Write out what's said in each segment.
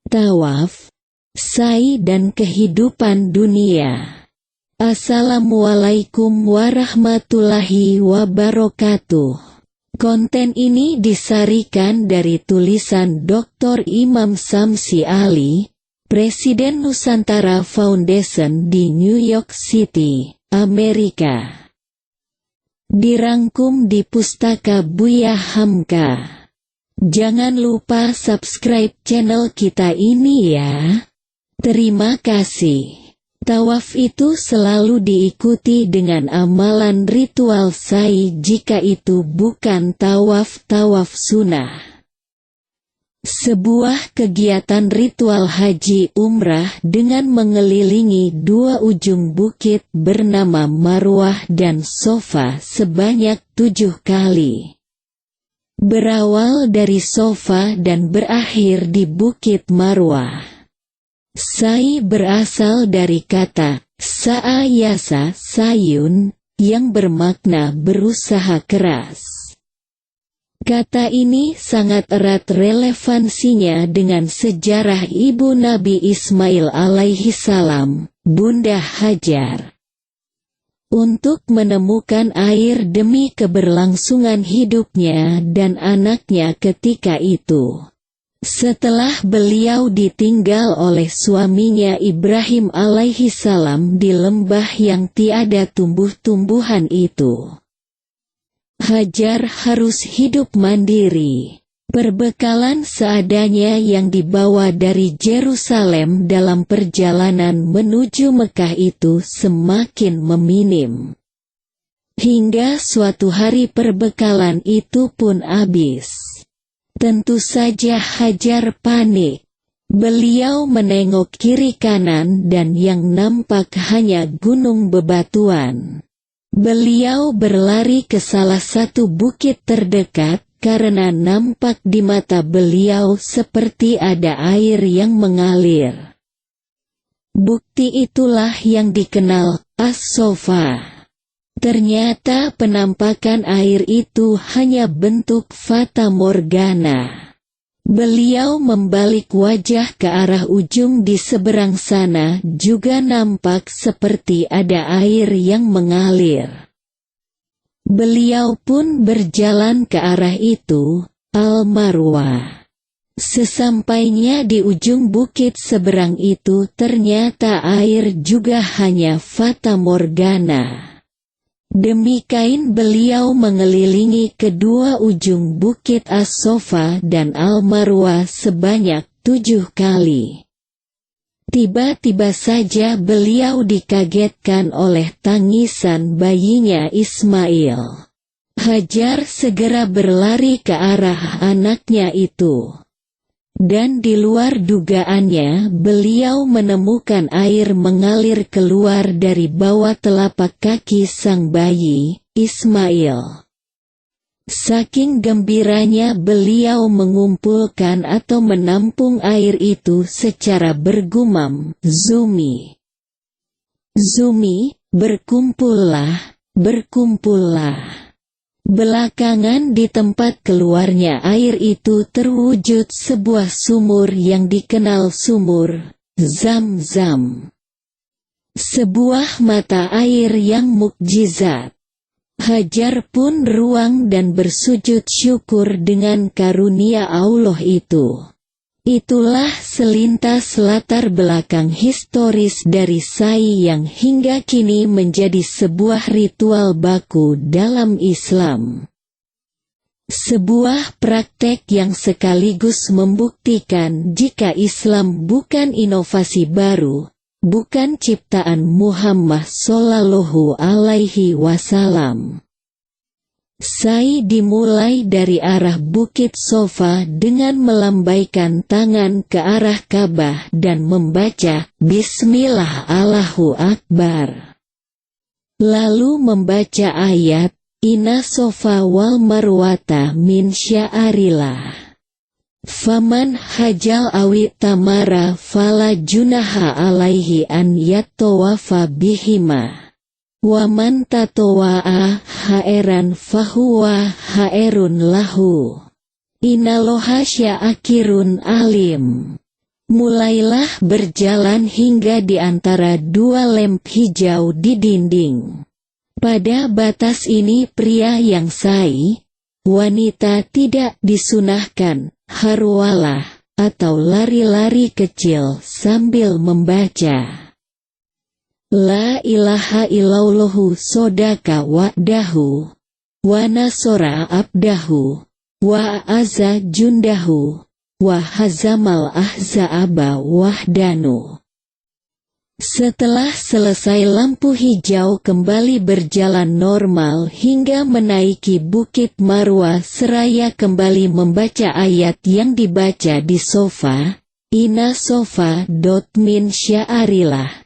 tawaf, sa'i dan kehidupan dunia. Assalamualaikum warahmatullahi wabarakatuh. Konten ini disarikan dari tulisan Dr. Imam Samsi Ali, Presiden Nusantara Foundation di New York City, Amerika. Dirangkum di Pustaka Buya Hamka. Jangan lupa subscribe channel kita ini ya. Terima kasih. Tawaf itu selalu diikuti dengan amalan ritual sa'i jika itu bukan tawaf sunnah. Sebuah kegiatan ritual haji umrah dengan mengelilingi dua ujung bukit bernama Marwah dan Sofa sebanyak 7 kali. Berawal dari Sofa dan berakhir di Bukit Marwah. Sa'i berasal dari kata sa'a yasa sayun, yang bermakna berusaha keras. Kata ini sangat erat relevansinya dengan sejarah ibu Nabi Ismail alaihi salam, Bunda Hajar. Untuk menemukan air demi keberlangsungan hidupnya dan anaknya ketika itu. Setelah beliau ditinggal oleh suaminya Ibrahim alaihi salam di lembah yang tiada tumbuh-tumbuhan itu. Hajar harus hidup mandiri. Perbekalan seadanya yang dibawa dari Yerusalem dalam perjalanan menuju Mekah itu semakin meminim. Hingga suatu hari perbekalan itu pun habis. Tentu saja Hajar panik. Beliau menengok kiri kanan dan yang nampak hanya gunung bebatuan. Beliau berlari ke salah satu bukit terdekat karena nampak di mata beliau seperti ada air yang mengalir. Bukti itulah yang dikenal As-Sofa. Ternyata penampakan air itu hanya bentuk fata morgana. Beliau membalik wajah ke arah ujung di seberang sana juga nampak seperti ada air yang mengalir. Beliau pun berjalan ke arah itu, Al-Marwah. Sesampainya di ujung bukit seberang itu ternyata air juga hanya fata morgana. Demikian beliau mengelilingi kedua ujung bukit As-Sofa dan Al-Marwah sebanyak 7 kali. Tiba-tiba saja beliau dikagetkan oleh tangisan bayinya Ismail. Hajar segera berlari ke arah anaknya itu. Dan di luar dugaannya beliau menemukan air mengalir keluar dari bawah telapak kaki sang bayi, Ismail. Saking gembiranya beliau mengumpulkan atau menampung air itu secara bergumam, Zumi. Zumi, berkumpullah, berkumpullah. Belakangan di tempat keluarnya air itu terwujud sebuah sumur yang dikenal sumur Zam-Zam. Sebuah mata air yang mukjizat. Hajar pun ruang dan bersujud syukur dengan karunia Allah itu. Itulah selintas latar belakang historis dari sa'i yang hingga kini menjadi sebuah ritual baku dalam Islam. Sebuah praktek yang sekaligus membuktikan jika Islam bukan inovasi baru, bukan ciptaan Muhammad Shallallahu Alaihi Wasallam. Sa'i dimulai dari arah Bukit Sofa dengan melambaikan tangan ke arah Ka'bah dan membaca Bismillah Allahu Akbar. Lalu membaca ayat Inna Sofa wal Marwata min sya'arillah. Faman hajal awi tamara fala junaha alaihi an yattawafa bihima. Waman tatowa'a haeran fahuwa haerun lahu. Inaloha sya'akirun alim. Mulailah berjalan hingga di antara dua lem hijau di dinding. Pada batas ini pria yang sai, wanita tidak disunahkan, harwalah, atau lari-lari kecil sambil membaca La ilaha illallahu sodaka wa'dahu, wa nasora abdahu, wa azza jundahu, wa hazamal ahza'aba wahdanu. Setelah selesai lampu hijau kembali berjalan normal hingga menaiki Bukit Marwah seraya kembali membaca ayat yang dibaca di sofa, Ina sofa min sya'arillah,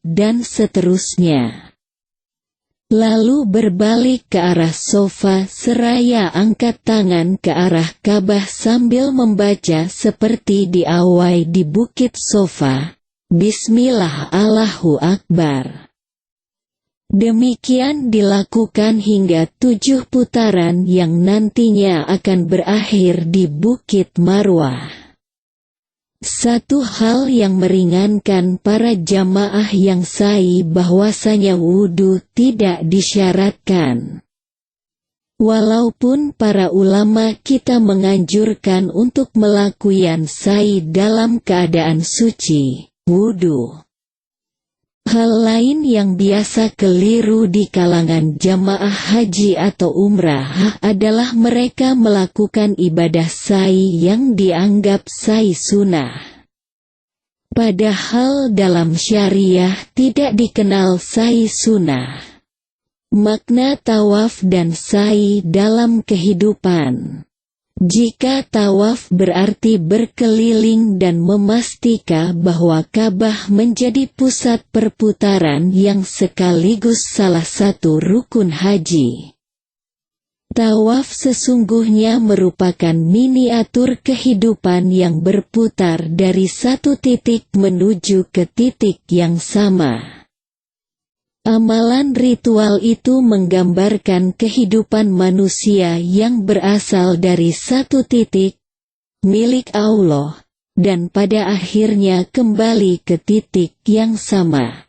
dan seterusnya. Lalu berbalik ke arah sofa seraya angkat tangan ke arah Ka'bah sambil membaca seperti di awal di Bukit Sofa, Bismillah Allahu Akbar. Demikian dilakukan hingga 7 putaran yang nantinya akan berakhir di Bukit Marwah. Satu hal yang meringankan para jamaah yang sai bahwasanya wudu tidak disyaratkan. Walaupun para ulama kita menganjurkan untuk melakukan sai dalam keadaan suci, wudu. Hal lain yang biasa keliru di kalangan jamaah haji atau umrah adalah mereka melakukan ibadah sa'i yang dianggap sa'i sunnah. Padahal dalam syariah tidak dikenal sa'i sunnah. Makna tawaf dan sa'i dalam kehidupan. Jika tawaf berarti berkeliling dan memastikan bahwa Ka'bah menjadi pusat perputaran yang sekaligus salah satu rukun haji. Tawaf sesungguhnya merupakan miniatur kehidupan yang berputar dari satu titik menuju ke titik yang sama. Amalan ritual itu menggambarkan kehidupan manusia yang berasal dari satu titik, milik Allah, dan pada akhirnya kembali ke titik yang sama.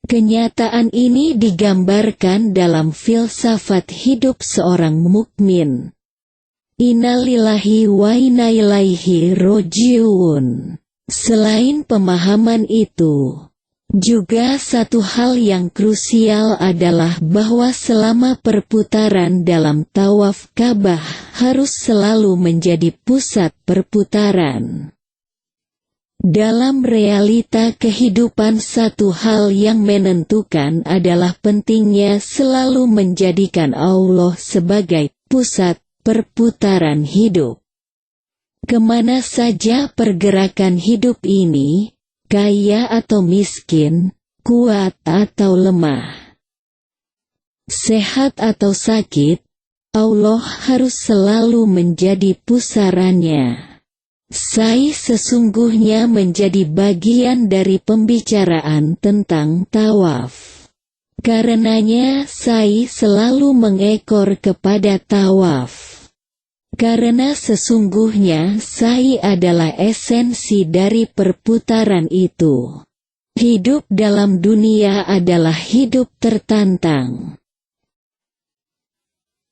Kenyataan ini digambarkan dalam filsafat hidup seorang mukmin. Innalillahi wa inna ilaihi roji'un. Selain pemahaman itu, juga satu hal yang krusial adalah bahwa selama perputaran dalam tawaf Ka'bah harus selalu menjadi pusat perputaran. Dalam realita kehidupan satu hal yang menentukan adalah pentingnya selalu menjadikan Allah sebagai pusat perputaran hidup. Kemana saja pergerakan hidup ini, kaya atau miskin, kuat atau lemah, sehat atau sakit, Allah harus selalu menjadi pusarannya. Sa'i sesungguhnya menjadi bagian dari pembicaraan tentang tawaf. Karenanya sa'i selalu mengekor kepada tawaf. Karena sesungguhnya sa'i adalah esensi dari perputaran itu. Hidup dalam dunia adalah hidup tertantang.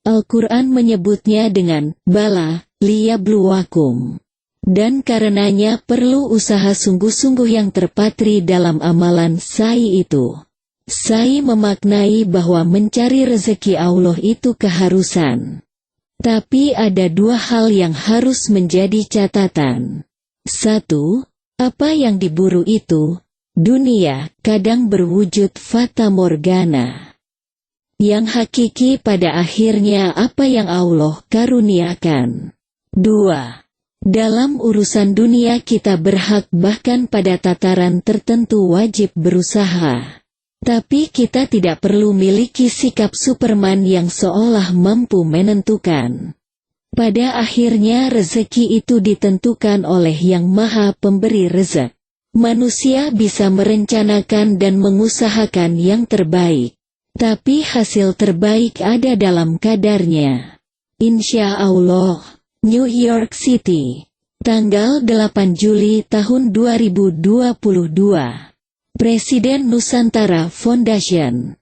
Al-Quran menyebutnya dengan bala, liyabluwakum. Dan karenanya perlu usaha sungguh-sungguh yang terpatri dalam amalan sa'i itu. Sa'i memaknai bahwa mencari rezeki Allah itu keharusan. Tapi ada dua hal yang harus menjadi catatan. Satu, apa yang diburu itu, dunia, kadang berwujud fata morgana. Yang hakiki pada akhirnya apa yang Allah karuniakan. Dua, dalam urusan dunia kita berhak bahkan pada tataran tertentu wajib berusaha. Tapi kita tidak perlu miliki sikap Superman yang seolah mampu menentukan. Pada akhirnya rezeki itu ditentukan oleh Yang Maha Pemberi Rezeki. Manusia bisa merencanakan dan mengusahakan yang terbaik. Tapi hasil terbaik ada dalam kadarnya. Insya Allah. New York City, Tanggal 8 Juli tahun 2022. Presiden Nusantara Foundation.